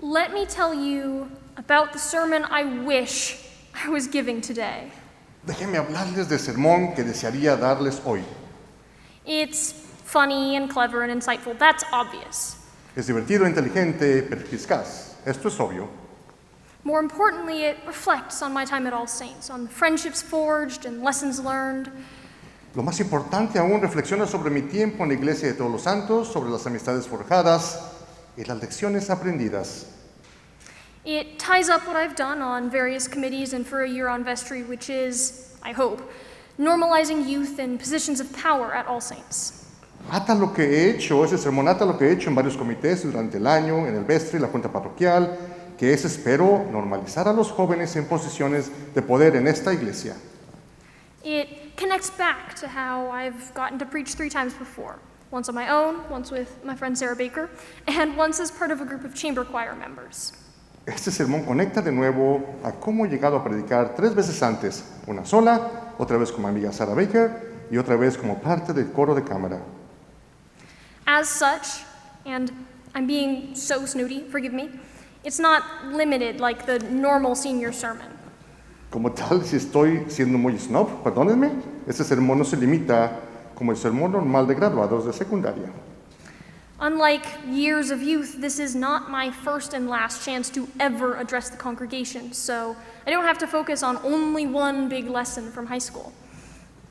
Let me tell you about the sermon I wish I was giving today. Déjenme hablarles del sermón que desearía darles hoy. It's funny and clever and insightful, that's obvious. Es divertido, inteligente, perspicaz. Esto es obvio. More importantly, it reflects on my time at All Saints, on the friendships forged and lessons learned. Lo más importante aún, reflexiona sobre mi tiempo en la Iglesia de Todos los Santos, sobre las amistades forjadas y las lecciones aprendidas. It ties up what I've done on various committees and for a year on vestry, which is, I hope, normalizing youth in positions of power at All Saints. Ata lo que he hecho, ese sermón ata lo que he hecho en varios comités durante el año, en el vestry, la junta parroquial, que es, espero, normalizar a los jóvenes en posiciones de poder en esta iglesia. It connects back to how I've gotten to preach 3 times before. Once on my own, once with my friend Sarah Baker, and once as part of a group of chamber choir members. Este sermón conecta de nuevo a cómo he llegado a predicar 3 veces antes, una sola, otra vez como amiga Sarah Baker y otra vez como parte del coro de cámara. As such, and I'm being so snooty, forgive me, it's not limited like the normal senior sermon. Como tal, si estoy siendo muy snob, perdónenme, este sermón no se limita como el sermón normal de graduados de secundaria. Unlike years of youth, this is not my first and last chance to ever address the congregation, so I don't have to focus on only one big lesson from high school.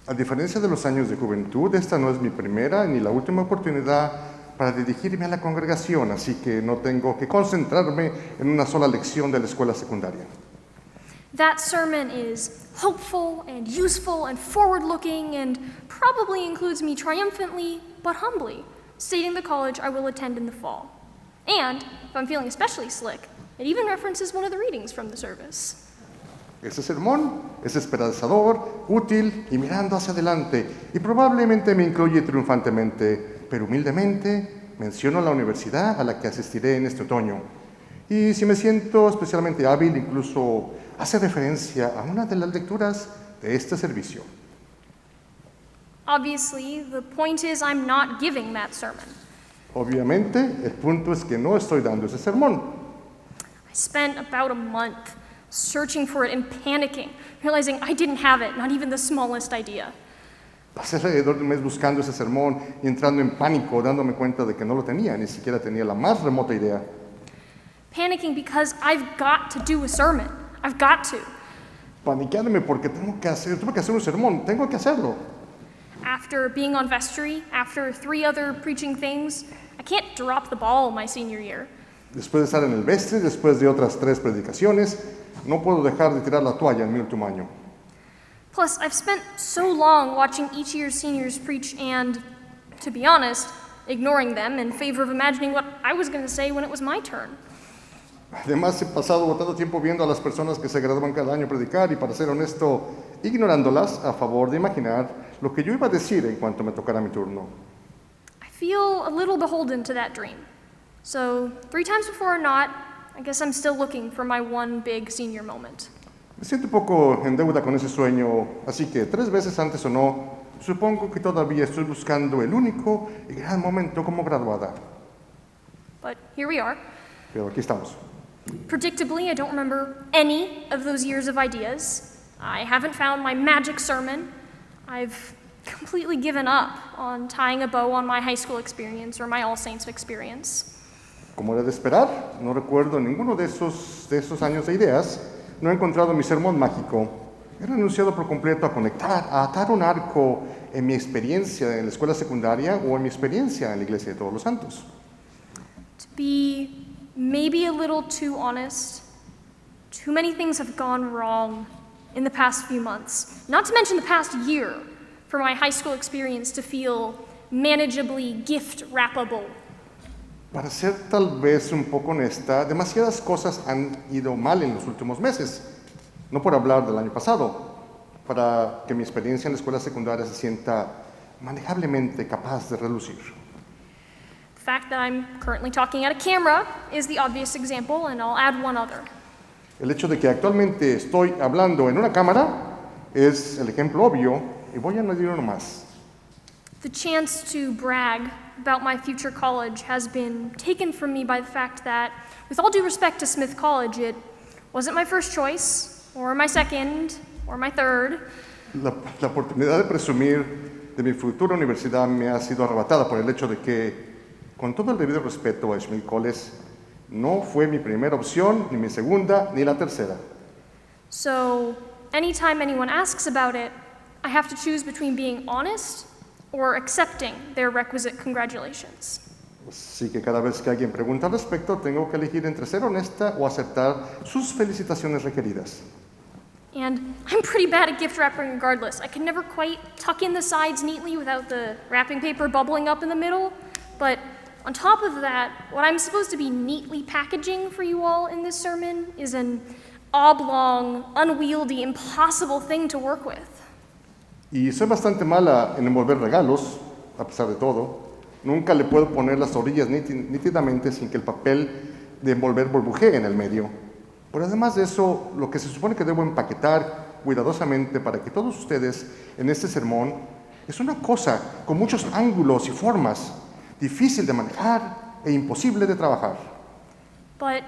A diferencia de los años de juventud, esta no es mi primera ni la última oportunidad para dirigirme a la congregación, así que no tengo que concentrarme en una sola lección de la escuela secundaria. That sermon is hopeful and useful and forward-looking and probably includes me triumphantly but humbly stating the college I will attend in the fall. And, if I'm feeling especially slick, it even references one of the readings from the service. Ese sermón es esperanzador, útil y mirando hacia adelante, y probablemente me incluye triunfantemente, pero humildemente menciono la universidad a la que asistiré en este otoño. Y si me siento especialmente hábil, incluso hace referencia a una de las lecturas de este servicio. Obviously, the point is I'm not giving that sermon. Obviamente, el punto es que no estoy dando ese sermón. I spent about a month searching for it and panicking, realizing I didn't have it, not even the smallest idea. Pasé alrededor de un mes buscando ese sermón y entrando en pánico, dándome cuenta de que no lo tenía, ni siquiera tenía la más remota idea. Panicking because I've got to do a sermon. I've got to. Paniqueándome porque tuve que hacer un sermón, tengo que hacerlo. After being on vestry, after 3 other preaching things, I can't drop the ball my senior year. Después de estar en el vestry, después de otras 3 predicaciones, no puedo dejar de tirar la toalla en mi último año. Plus, I've spent so long watching each year's seniors preach and, to be honest, ignoring them in favor of imagining what I was going to say when it was my turn. Además, he pasado tanto tiempo viendo a las personas que se gradúan cada año predicar y, para ser honesto, ignorándolas a favor de imaginar lo que yo iba a decir en cuanto me tocara mi turno. I feel a little beholden to that dream. So, 3 times before or not, I guess I'm still looking for my one big senior moment. Me siento un poco en deuda con ese sueño, así que 3 veces antes o no, supongo que todavía estoy buscando el único y gran momento como graduada. But here we are. Pero aquí estamos. Predictably, I don't remember any of those years of ideas. I haven't found my magic sermon. I've completely given up on tying a bow on my high school experience or my All Saints experience. Como era de esperar, no recuerdo ninguno de esos años de ideas. No he encontrado mi sermón mágico. He renunciado por completo a conectar, a atar un arco en mi experiencia en la escuela secundaria o en mi experiencia en la Iglesia de Todos los Santos. To be maybe a little too honest, too many things have gone wrong in the past few months, not to mention the past year, for my high school experience to feel manageably gift-wrappable. Para ser tal vez un poco honesta, demasiadas cosas han ido mal en los últimos meses, no por hablar del año pasado, para que mi experiencia en la escuela secundaria se sienta manejablemente capaz de relucir. The fact that I'm currently talking at a camera is the obvious example, and I'll add one other. El hecho de que actualmente estoy hablando en una cámara es el ejemplo obvio, y voy a añadir uno más. The chance to brag about my future college has been taken from me by the fact that, with all due respect to Smith College, it wasn't my first choice, or my second, or my third. La oportunidad de presumir de mi futura universidad me ha sido arrebatada por el hecho de que, con todo el debido respeto a Smith College, no fue mi primera opción, ni mi segunda, ni la tercera. So, anytime anyone asks about it, I have to choose between being honest or accepting their requisite congratulations. Así que cada vez que alguien pregunta al respecto, tengo que elegir entre ser honesta o aceptar sus felicitaciones requeridas. And I'm pretty bad at gift wrapping regardless. I can never quite tuck in the sides neatly without the wrapping paper bubbling up in the middle. But on top of that, what I'm supposed to be neatly packaging for you all in this sermon is an oblong, unwieldy, impossible thing to work with. Y soy bastante mala en envolver regalos, a pesar de todo. Nunca le puedo poner las orillas nítidamente sin que el papel de envolver burbujee en el medio. Pero además de eso, lo que se supone que debo empaquetar cuidadosamente para que todos ustedes en este sermón es una cosa con muchos ángulos y formas, difícil de manejar e imposible de trabajar. But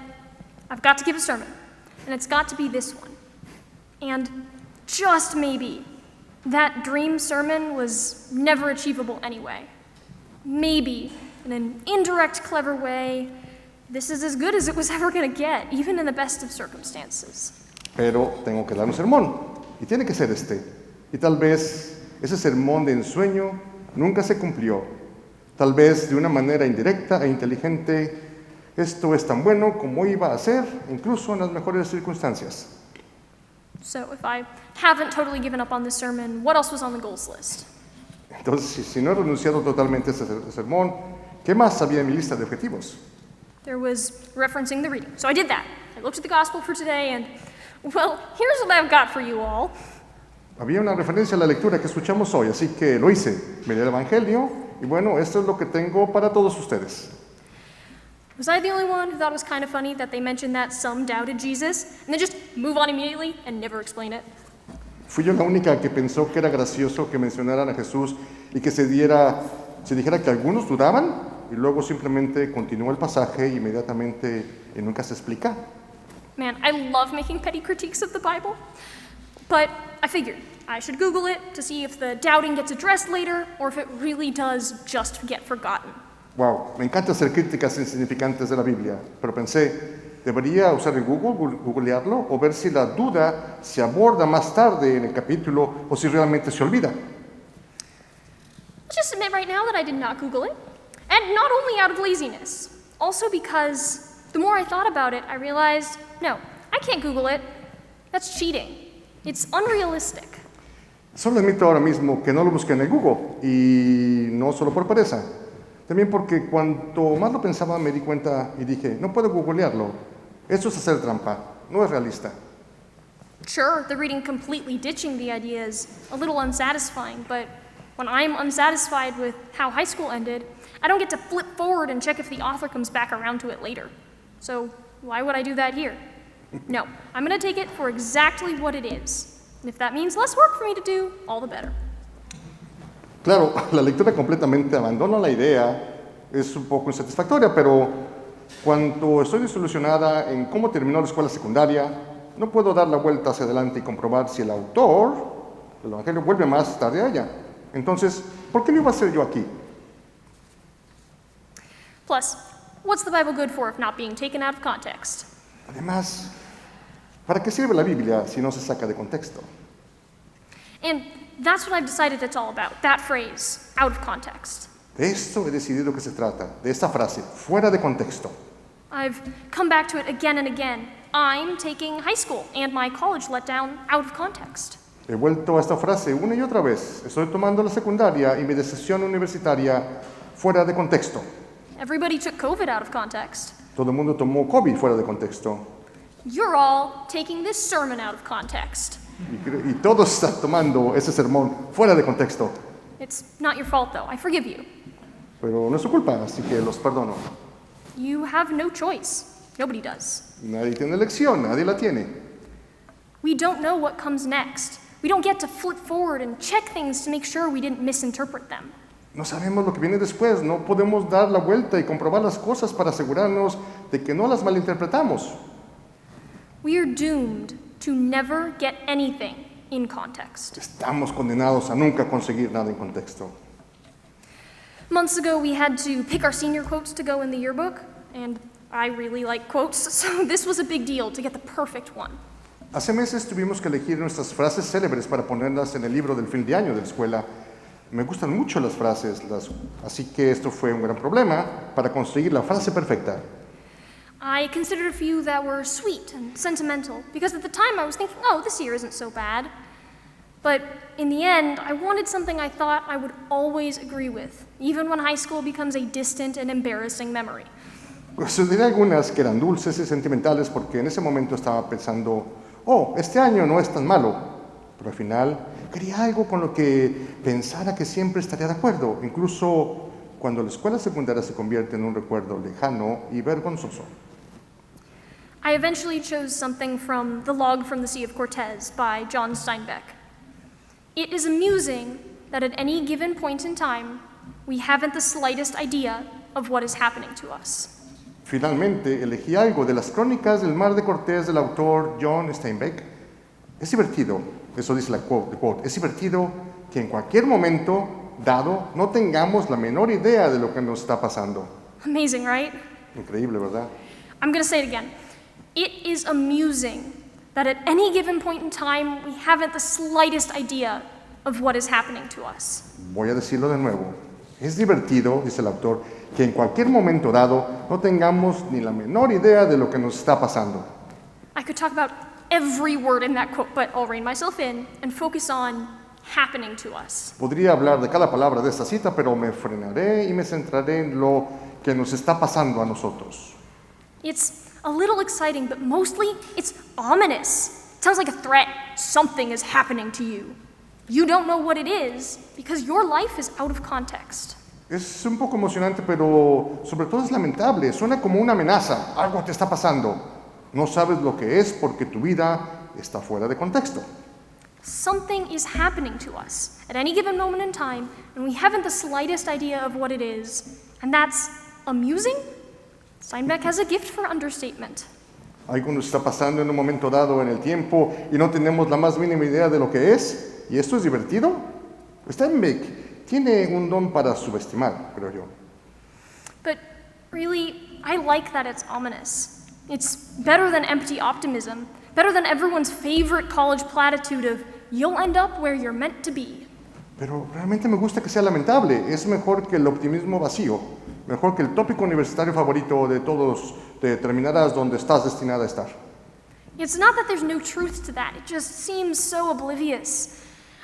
I've got to give a sermon, and it's got to be this one. And just maybe, that dream sermon was never achievable anyway. Maybe, in an indirect, clever way, this is as good as it was ever going to get, even in the best of circumstances. Pero tengo que dar un sermón, y tiene que ser este. Y tal vez ese sermón de ensueño nunca se cumplió. Tal vez de una manera indirecta e inteligente, esto es tan bueno como iba a ser, incluso en las mejores circunstancias. So if I haven't totally given up on this sermon, what else was on the goals list? Entonces, si no he renunciado totalmente a este sermón, ¿qué más había en mi lista de objetivos? There was referencing the reading. So I did that. I looked at the gospel for today and, well, here's what I've got for you all. Había una referencia a la lectura que escuchamos hoy, así que lo hice. Miré el Evangelio y bueno, esto es lo que tengo para todos ustedes. Was I the only one who thought it was kind of funny that they mentioned that some doubted Jesus and then just move on immediately and never explain it? Fui yo la única que pensó que era gracioso que mencionaran a Jesús y que se dijera que algunos dudaban y luego simplemente continuó el pasaje inmediatamente y nunca se explica. Man, I love making petty critiques of the Bible, but I figured I should Google it to see if the doubting gets addressed later or if it really does just get forgotten. Wow, me encanta hacer críticas insignificantes de la Biblia, pero pensé, ¿debería usar el googlearlo o ver si la duda se aborda más tarde en el capítulo o si realmente se olvida? Let's just admit right now that I did not Google it, and not only out of laziness, also because the more I thought about it, I realized, no, I can't Google it. That's cheating. It's unrealistic. Solo admito ahora mismo que no lo busqué en el Google, y no solo por pereza. También porque cuanto más lo pensaba me di cuenta y dije, no puedo googlearlo. Eso es hacer trampa, no es realista. Sure, the reading completely ditching the idea is a little unsatisfying, but when I'm unsatisfied with how high school ended, I don't get to flip forward and check if the author comes back around to it later. So why would I do that here? No, I'm going to take it for exactly what it is. And if that means less work for me to do, all the better. Claro, la lectura completamente abandona la idea, es un poco insatisfactoria, pero cuando estoy desilusionada en cómo terminó la escuela secundaria, no puedo dar la vuelta hacia adelante y comprobar si el autor del Evangelio vuelve más tarde a ella. Entonces, ¿por qué lo iba a hacer yo aquí? Plus, what's the Bible good for if not being taken out of context? Además, ¿para qué sirve la Biblia si no se saca de contexto? And that's what I've decided it's all about, that phrase, out of context. De esto he decidido que se trata, de esta frase, fuera de contexto. I've come back to it again and again. I'm taking high school and my college letdown out of context. He vuelto a esta frase una y otra vez. Estoy tomando la secundaria y mi decepción universitaria fuera de contexto. Everybody took COVID out of context. Todo el mundo tomó COVID fuera de contexto. You're all taking this sermon out of context. Y todos están tomando ese sermón fuera de contexto. It's not your fault, though. I forgive you. Pero no es su culpa, así que los perdono. You have no choice. Nobody does. Nadie tiene elección, nadie la tiene. We don't know what comes next. We don't get to flip forward and check things to make sure we didn't misinterpret them. No sabemos lo que viene después, no podemos dar la vuelta y comprobar las cosas para asegurarnos de que no las malinterpretamos. We are doomed to never get anything in context. Estamos condenados a nunca conseguir nada en contexto. Months ago, we had to pick our senior quotes to go in the yearbook, and I really like quotes, so this was a big deal to get the perfect one. Hace meses tuvimos que elegir nuestras frases célebres para ponerlas en el libro del fin de año de la escuela. Me gustan mucho las frases, así que esto fue un gran problema para conseguir la frase perfecta. I considered a few that were sweet and sentimental, because at the time I was thinking, oh, this year isn't so bad. But in the end, I wanted something I thought I would always agree with, even when high school becomes a distant and embarrassing memory. Consideré algunas que eran dulces y sentimentales porque en ese momento estaba pensando, oh, este año no es tan malo, pero al final quería algo con lo que pensara que siempre estaría de acuerdo, incluso cuando la escuela secundaria se convierte en un recuerdo lejano y vergonzoso. I eventually chose something from The Log from the Sea of Cortez by John Steinbeck. It is amusing that at any given point in time, we haven't the slightest idea of what is happening to us. Finalmente elegí algo de las crónicas del Mar de Cortés del autor John Steinbeck. Es divertido, eso dice la quote, es divertido que en cualquier momento dado no tengamos la menor idea de lo que nos está pasando. Amazing, right? Increíble, ¿verdad? I'm going to say it again. It is amusing that at any given point in time, we haven't the slightest idea of what is happening to us. Voy a decirlo de nuevo. Es divertido, dice el autor, que en cualquier momento dado no tengamos ni la menor idea de lo que nos está pasando. I could talk about every word in that quote, but I'll rein myself in and focus on happening to us. Podría hablar de cada palabra de esta cita, pero me frenaré y me centraré en lo que nos está pasando a nosotros. It's a little exciting, but mostly it's ominous. It sounds like a threat. Something is happening to you. You don't know what it is because your life is out of context. Es un poco emocionante, pero sobre todo es lamentable. Suena como una amenaza. Algo te está pasando. No sabes lo que es porque tu vida está fuera de contexto. Something is happening to us at any given moment in time, and we haven't the slightest idea of what it is. And that's amusing? Steinbeck has a gift for understatement. Algo nos está pasando en un momento dado en el tiempo y no tenemos la más mínima idea de lo que es. ¿Y esto es divertido? Steinbeck tiene un don para subestimar, creo yo. But really, I like that it's ominous. It's better than empty optimism, better than everyone's favorite college platitude of, you'll end up where you're meant to be. Pero realmente me gusta que sea lamentable. Es mejor que el optimismo vacío, mejor que el tópico universitario favorito de todos, te terminarás donde estás destinada a estar. It's not that there's no truth to that, it just seems so oblivious.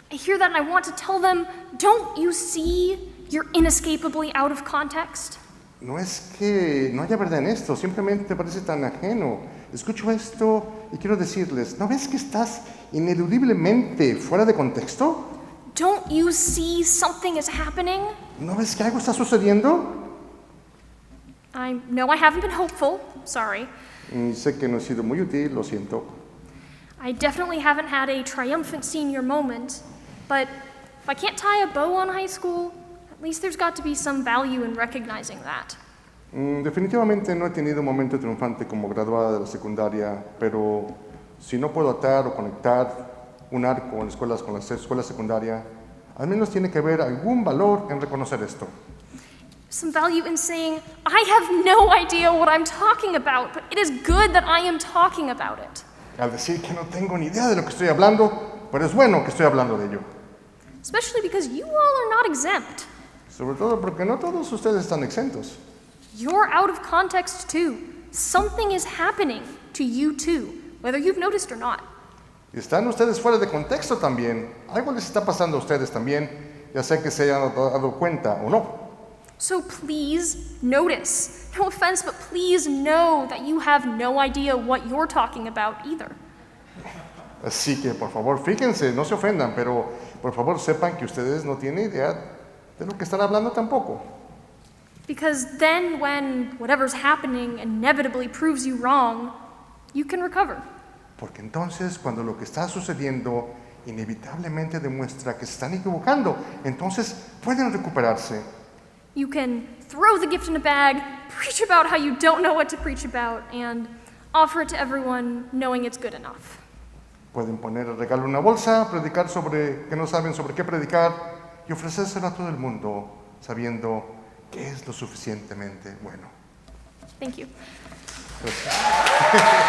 I hear that and I want to tell them, don't you see you're inescapably out of context? No es que no haya verdad en esto, simplemente parece tan ajeno. Escucho esto y quiero decirles, ¿no ves que estás ineludiblemente fuera de contexto? Don't you see something is happening? ¿No ves que algo está sucediendo? I know I haven't been hopeful, sorry. Y sé que no he sido muy útil, lo siento. I definitely haven't had a triumphant senior moment, but if I can't tie a bow on high school, at least there's got to be some value in recognizing that. Definitivamente no he tenido un momento triunfante como graduada de la secundaria, pero si no puedo atar o conectar un arco en escuelas con la escuela secundaria, al menos tiene que haber algún valor en reconocer esto. Some value in saying, I have no idea what I'm talking about, but it is good that I am talking about it. Al decir que no tengo ni idea de lo que estoy hablando, pero es bueno que estoy hablando de ello. Especially because you all are not exempt. Sobre todo porque no todos ustedes están exentos. You're out of context too. Something is happening to you too, whether you've noticed or not. Y están ustedes fuera de contexto también. Algo les está pasando a ustedes también, ya sea que se hayan dado cuenta o no. So please notice. No offense, but please know that you have no idea what you're talking about either. Así que por favor, fíjense, no se ofendan, pero por favor sepan que ustedes no tienen idea de lo que están hablando tampoco. Because then when whatever's happening inevitably proves you wrong, you can recover. Porque entonces cuando lo que está sucediendo inevitablemente demuestra que se están equivocando. Entonces pueden recuperarse. You can throw the gift in a bag, preach about how you don't know what to preach about, and offer it to everyone knowing it's good enough. Pueden poner el regalo en una bolsa, predicar sobre que no saben sobre qué predicar y ofrecérselo a todo el mundo sabiendo que es lo suficientemente bueno. Thank you. Gracias.